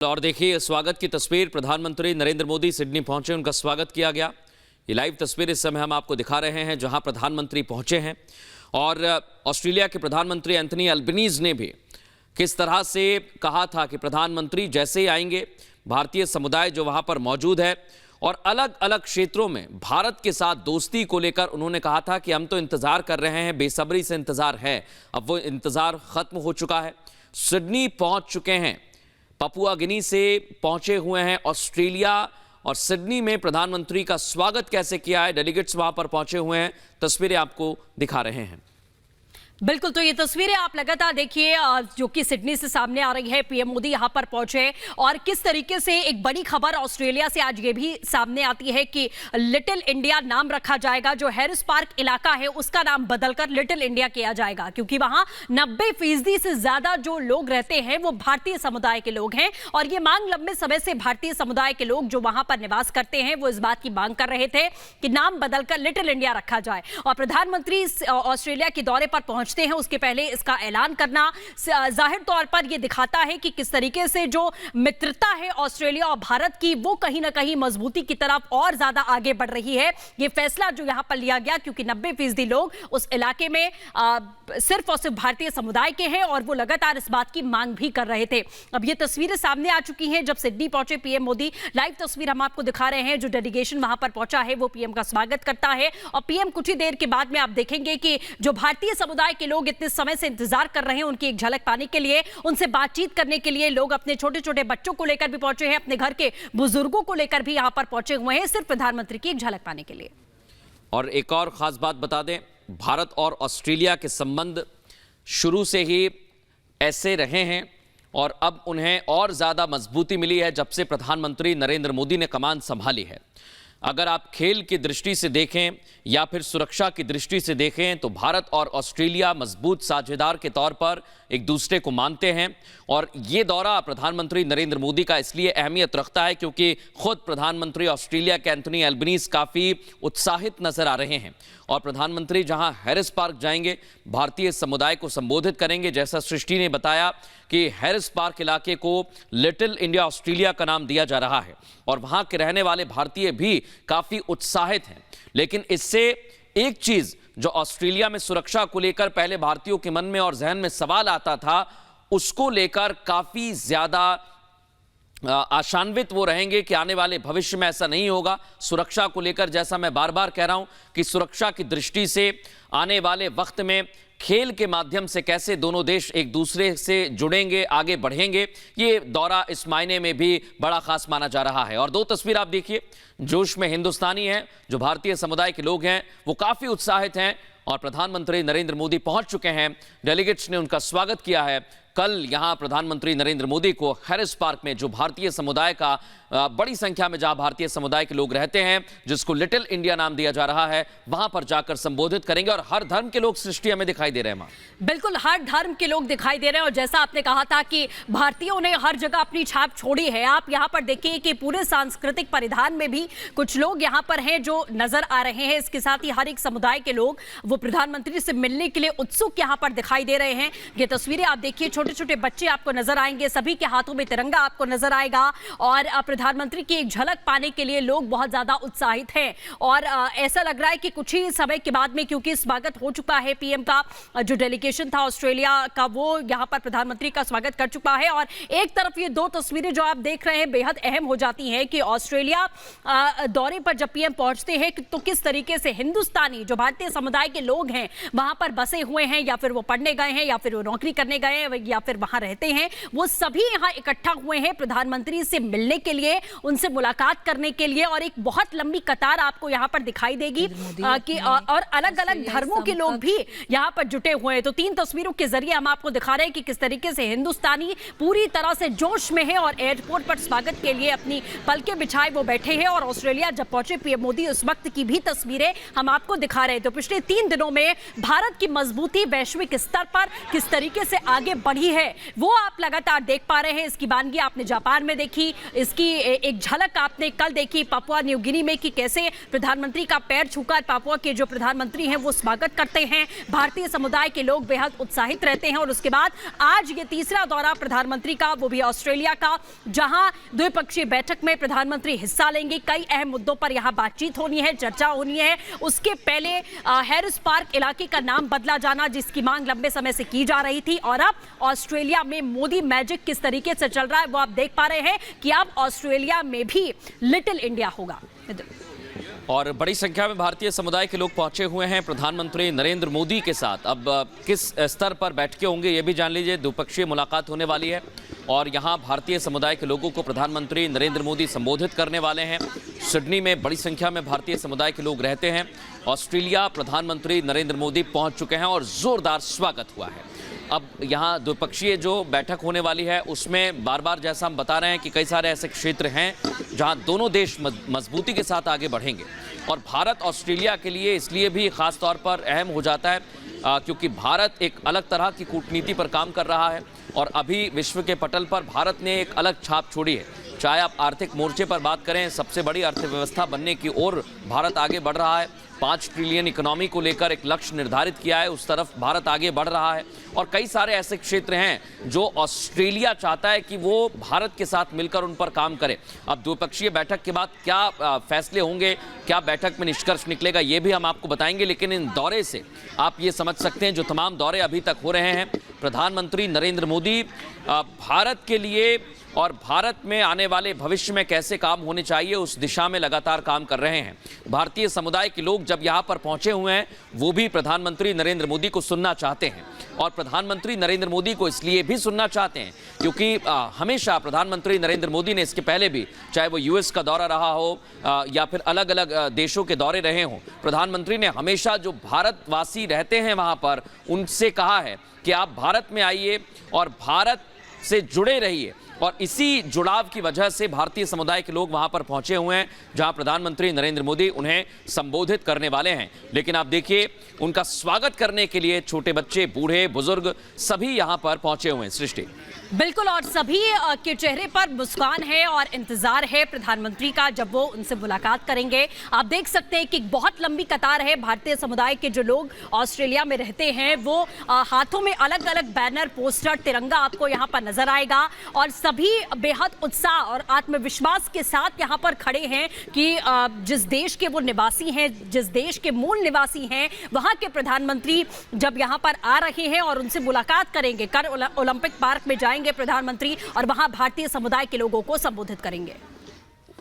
और देखिए स्वागत की तस्वीर। प्रधानमंत्री नरेंद्र मोदी सिडनी पहुंचे, उनका स्वागत किया गया। ये लाइव तस्वीर इस समय हम आपको दिखा रहे हैं जहां प्रधानमंत्री पहुंचे हैं। और ऑस्ट्रेलिया के प्रधानमंत्री एंथनी अल्बनीज ने भी किस तरह से कहा था कि प्रधानमंत्री जैसे ही आएंगे, भारतीय समुदाय जो वहां पर मौजूद है और अलग अलग क्षेत्रों में भारत के साथ दोस्ती को लेकर उन्होंने कहा था कि हम तो इंतजार कर रहे हैं, बेसब्री से इंतजार है। अब वो इंतजार खत्म हो चुका है। सिडनी पहुंच चुके हैं, पपुआ गिनी से पहुंचे हुए हैं ऑस्ट्रेलिया। और सिडनी में प्रधानमंत्री का स्वागत कैसे किया है, डेलीगेट्स वहां पर पहुंचे हुए हैं, तस्वीरें आपको दिखा रहे हैं। बिल्कुल, तो ये तस्वीरें आप लगातार देखिए जो कि सिडनी से सामने आ रही है। पीएम मोदी यहां पर पहुंचे और किस तरीके से एक बड़ी खबर ऑस्ट्रेलिया से आज ये भी सामने आती है कि लिटिल इंडिया नाम रखा जाएगा। जो हैरिस पार्क इलाका है उसका नाम बदलकर लिटिल इंडिया किया जाएगा, क्योंकि वहां 90% से ज्यादा जो लोग रहते हैं वो भारतीय समुदाय के लोग हैं। और ये मांग लंबे समय से भारतीय समुदाय के लोग जो वहां पर निवास करते हैं वो इस बात की मांग कर रहे थे कि नाम बदलकर लिटिल इंडिया रखा जाए। और प्रधानमंत्री ऑस्ट्रेलिया के दौरे पर पहुंचते हैं उसके पहले इसका ऐलान करना जाहिर तौर पर यह दिखाता है कि किस तरीके से जो मित्रता है ऑस्ट्रेलिया और भारत की वो कहीं ना कहीं मजबूती की तरफ और ज्यादा आगे बढ़ रही है। यह फैसला जो यहां पर लिया गया, क्योंकि 90% लोग उस इलाके में सिर्फ और सिर्फ भारतीय समुदाय के हैं और वो लगातार इस बात की मांग भी कर रहे थे। अब ये तस्वीरें सामने आ चुकी हैं जब सिडनी पहुंचे पीएम मोदी। लाइव तस्वीर हम आपको दिखा रहे हैं। जो डेलीगेशन वहां पर पहुंचा है वो पीएम का स्वागत करता है और पीएम कुछ ही देर के बाद में आप देखेंगे कि जो भारतीय समुदाय के लोग इतने समय से इंतजार कर रहे हैं उनकी एक झलक पाने के लिए, उनसे बातचीत करने के लिए लोग अपने छोटे छोटे बच्चों को लेकर भी पहुंचे हैं, अपने घर के बुजुर्गों को लेकर भी यहां पर पहुंचे हुए हैं, सिर्फ प्रधानमंत्री की एक झलक पाने के लिए। और एक और खास बात बता दें, भारत और ऑस्ट्रेलिया के संबंध शुरू से ही ऐसे रहे हैं और अब उन्हें और ज्यादा मजबूती मिली है जब से प्रधानमंत्री नरेंद्र मोदी ने कमान संभाली है। अगर आप खेल की दृष्टि से देखें या फिर सुरक्षा की दृष्टि से देखें तो भारत और ऑस्ट्रेलिया मजबूत साझेदार के तौर पर एक दूसरे को मानते हैं। और ये दौरा प्रधानमंत्री नरेंद्र मोदी का इसलिए अहमियत रखता है क्योंकि खुद प्रधानमंत्री ऑस्ट्रेलिया के एंथनी अल्बनीज काफ़ी उत्साहित नजर आ रहे हैं। और प्रधानमंत्री जहां हैरिस पार्क जाएंगे, भारतीय समुदाय को संबोधित करेंगे। जैसा सृष्टि ने बताया कि हैरिस पार्क इलाके को लिटिल इंडिया ऑस्ट्रेलिया का नाम दिया जा रहा है और वहां के रहने वाले भारतीय भी काफ़ी उत्साहित हैं। लेकिन इससे एक चीज़ जो ऑस्ट्रेलिया में सुरक्षा को लेकर पहले भारतीयों के मन में और जहन में सवाल आता था, उसको लेकर काफ़ी ज़्यादा आशान्वित वो रहेंगे कि आने वाले भविष्य में ऐसा नहीं होगा। सुरक्षा को लेकर जैसा मैं बार बार कह रहा हूं कि सुरक्षा की दृष्टि से आने वाले वक्त में खेल के माध्यम से कैसे दोनों देश एक दूसरे से जुड़ेंगे, आगे बढ़ेंगे, ये दौरा इस मायने में भी बड़ा खास माना जा रहा है। और दो तस्वीर आप देखिए, जोश में हिंदुस्तानी हैं, जो भारतीय समुदाय के लोग हैं वो काफ़ी उत्साहित हैं और प्रधानमंत्री नरेंद्र मोदी पहुंच चुके हैं। डेलीगेट्स ने उनका स्वागत किया है। कल यहां प्रधानमंत्री नरेंद्र मोदी को हैरिस पार्क में, जो भारतीय समुदाय का बड़ी संख्या में जहां भारतीय समुदाय के लोग रहते हैं, जिसको लिटिल इंडिया नाम दिया जा रहा है, वहां पर जाकर संबोधित करेंगे। और हर धर्म के लोग सृष्टि हमें दिखाई दे रहे हैं। बिल्कुल, हर धर्म के लोग दिखाई दे रहे हैं। और जैसा आपने कहा था कि भारतीयों ने हर जगह अपनी छाप छोड़ी है, आप यहां पर देखिए कि पूरे सांस्कृतिक परिधान में भी कुछ लोग यहां पर हैं जो नजर आ रहे हैं। इसके साथ ही हर एक समुदाय के लोग वो प्रधानमंत्री से मिलने के लिए उत्सुक यहां पर दिखाई दे रहे हैं। ये तस्वीरें आप देखिए, छोटे छोटे बच्चे आपको नजर आएंगे, सभी के हाथों में तिरंगा आपको नजर आएगा और प्रधानमंत्री की एक झलक पाने के लिए लोग बहुत ज्यादा उत्साहित हैं। और ऐसा लग रहा है कि कुछ ही समय के बाद में, क्योंकि स्वागत हो चुका है पीएम का, जो डेलीगेशन था ऑस्ट्रेलिया का वो यहां पर प्रधानमंत्री का स्वागत कर चुका है। और एक तरफ ये दो तस्वीरें जो आप देख रहे हैं बेहद अहम हो जाती हैं कि ऑस्ट्रेलिया दौरे पर जब पीएम पहुंचते हैं तो किस तरीके से हिंदुस्तानी जो भारतीय समुदाय के लोग हैं वहां पर बसे हुए हैं, या फिर वो पढ़ने गए हैं, या फिर वो नौकरी करने गए हैं, या फिर वहां रहते हैं, वो सभी यहां इकट्ठा हुए हैं प्रधानमंत्री से मिलने के लिए, उनसे मुलाकात करने के लिए। और एक बहुत लंबी कतार आपको यहां पर दिखाई देगी कि और अलग अलग धर्मों के लोग भी यहां पर जुटे हुए हैं। तो तीन तस्वीरों के जरिए हम आपको दिखा रहे हैं कि किस तरीके से हिंदुस्तानी पूरी तरह से जोश में है और एयरपोर्ट पर स्वागत के लिए अपनी पलके बिछाए वो बैठे हैं। और ऑस्ट्रेलिया जब पहुंचे पीएम मोदी, उस वक्त की भी तस्वीरें हम आपको दिखा रहे हैं। तो पिछले 3 दिनों में भारत की मजबूती वैश्विक स्तर पर किस तरीके से आगे बढ़ी बढ़ी है वो आप लगातार देख पा रहे हैं। इसकी वानगी आपने जापान में देखी, इसकी एक झलक आपने कल देखी पापुआ न्यू गिनी में कि कैसे प्रधानमंत्री का पैर छूकर पापुआ के जो प्रधानमंत्री हैं वो स्वागत करते हैं। भारतीय समुदाय के लोग बेहद उत्साहित रहते हैं। और उसके बाद आज ये तीसरा दौरा प्रधानमंत्री का, वो भी ऑस्ट्रेलिया का, जहां द्विपक्षीय बैठक में प्रधानमंत्री हिस्सा लेंगे। कई अहम मुद्दों पर यहां बातचीत होनी है, चर्चा होनी है। उसके पहले हैरिस पार्क इलाके का नाम बदला जाना, जिसकी मांग लंबे समय से की जा रही थी, और अब ऑस्ट्रेलिया में मोदी मैजिक किस तरीके से चल रहा है वो आप देख पा रहे हैं कि अब ऑस्ट्रेलिया में भी लिटिल इंडिया होगा। और बड़ी संख्या में भारतीय समुदाय के लोग पहुंचे हुए हैं प्रधानमंत्री नरेंद्र मोदी के साथ। अब किस स्तर पर बैठकें होंगे ये भी जान लीजिए। द्विपक्षीय मुलाकात होने वाली है और यहां भारतीय समुदाय के लोगों को प्रधानमंत्री नरेंद्र मोदी संबोधित करने वाले हैं। सिडनी में बड़ी संख्या में भारतीय समुदाय के लोग रहते हैं। ऑस्ट्रेलिया प्रधानमंत्री नरेंद्र मोदी पहुंच चुके हैं और जोरदार स्वागत हुआ है। अब यहाँ द्विपक्षीय जो बैठक होने वाली है उसमें बार बार जैसा हम बता रहे हैं कि कई सारे ऐसे क्षेत्र हैं जहाँ दोनों देश मजबूती के साथ आगे बढ़ेंगे। और भारत ऑस्ट्रेलिया के लिए इसलिए भी खास तौर पर अहम हो जाता है क्योंकि भारत एक अलग तरह की कूटनीति पर काम कर रहा है और अभी विश्व के पटल पर भारत ने एक अलग छाप छोड़ी है। चाहे आप आर्थिक मोर्चे पर बात करें, सबसे बड़ी अर्थव्यवस्था बनने की ओर भारत आगे बढ़ रहा है। 5 ट्रिलियन इकोनॉमी को लेकर एक लक्ष्य निर्धारित किया है, उस तरफ भारत आगे बढ़ रहा है। और कई सारे ऐसे क्षेत्र हैं जो ऑस्ट्रेलिया चाहता है कि वो भारत के साथ मिलकर उन पर काम करे। अब द्विपक्षीय बैठक के बाद क्या फैसले होंगे, क्या बैठक में निष्कर्ष निकलेगा, ये भी हम आपको बताएंगे। लेकिन इन दौरे से आप ये समझ सकते हैं जो तमाम दौरे अभी तक हो रहे हैं, प्रधानमंत्री नरेंद्र मोदी भारत के लिए और भारत में आने वाले भविष्य में कैसे काम होने चाहिए उस दिशा में लगातार काम कर रहे हैं। भारतीय समुदाय के लोग जब यहाँ पर पहुंचे हुए हैं वो भी प्रधानमंत्री नरेंद्र मोदी को सुनना चाहते हैं। और प्रधानमंत्री नरेंद्र मोदी को इसलिए भी सुनना चाहते हैं क्योंकि हमेशा प्रधानमंत्री नरेंद्र मोदी ने इसके पहले भी, चाहे वो यूएस का दौरा रहा हो या फिर अलग अलग देशों के दौरे रहे हों, प्रधानमंत्री ने हमेशा जो भारतवासी रहते हैं वहाँ पर उनसे कहा है कि आप भारत में आइए और भारत से जुड़े रहिए। और इसी जुड़ाव की वजह से भारतीय समुदाय के लोग वहां पर पहुंचे हुए हैं जहां प्रधानमंत्री नरेंद्र मोदी उन्हें संबोधित करने वाले हैं। लेकिन आप देखिए उनका स्वागत करने के लिए छोटे बच्चे, बूढ़े, बुजुर्ग सभी यहां पर पहुंचे हुए हैं। सृष्टि बिल्कुल, और सभी के चेहरे पर मुस्कान है और इंतजार है प्रधानमंत्री का जब वो उनसे मुलाकात करेंगे। आप देख सकते हैं कि बहुत लंबी कतार है। भारतीय समुदाय के जो लोग ऑस्ट्रेलिया में रहते हैं वो हाथों में अलग अलग बैनर, पोस्टर, तिरंगा आपको यहाँ पर नजर आएगा और सभी बेहद उत्साह और आत्मविश्वास के साथ यहाँ पर खड़े हैं कि जिस देश के वो निवासी हैं, जिस देश के मूल निवासी हैं, वहाँ के प्रधानमंत्री जब यहाँ पर आ रहे हैं और उनसे मुलाकात करेंगे, कल ओलंपिक पार्क में जाएंगे प्रधानमंत्री और वहां भारतीय समुदाय के लोगों को संबोधित करेंगे।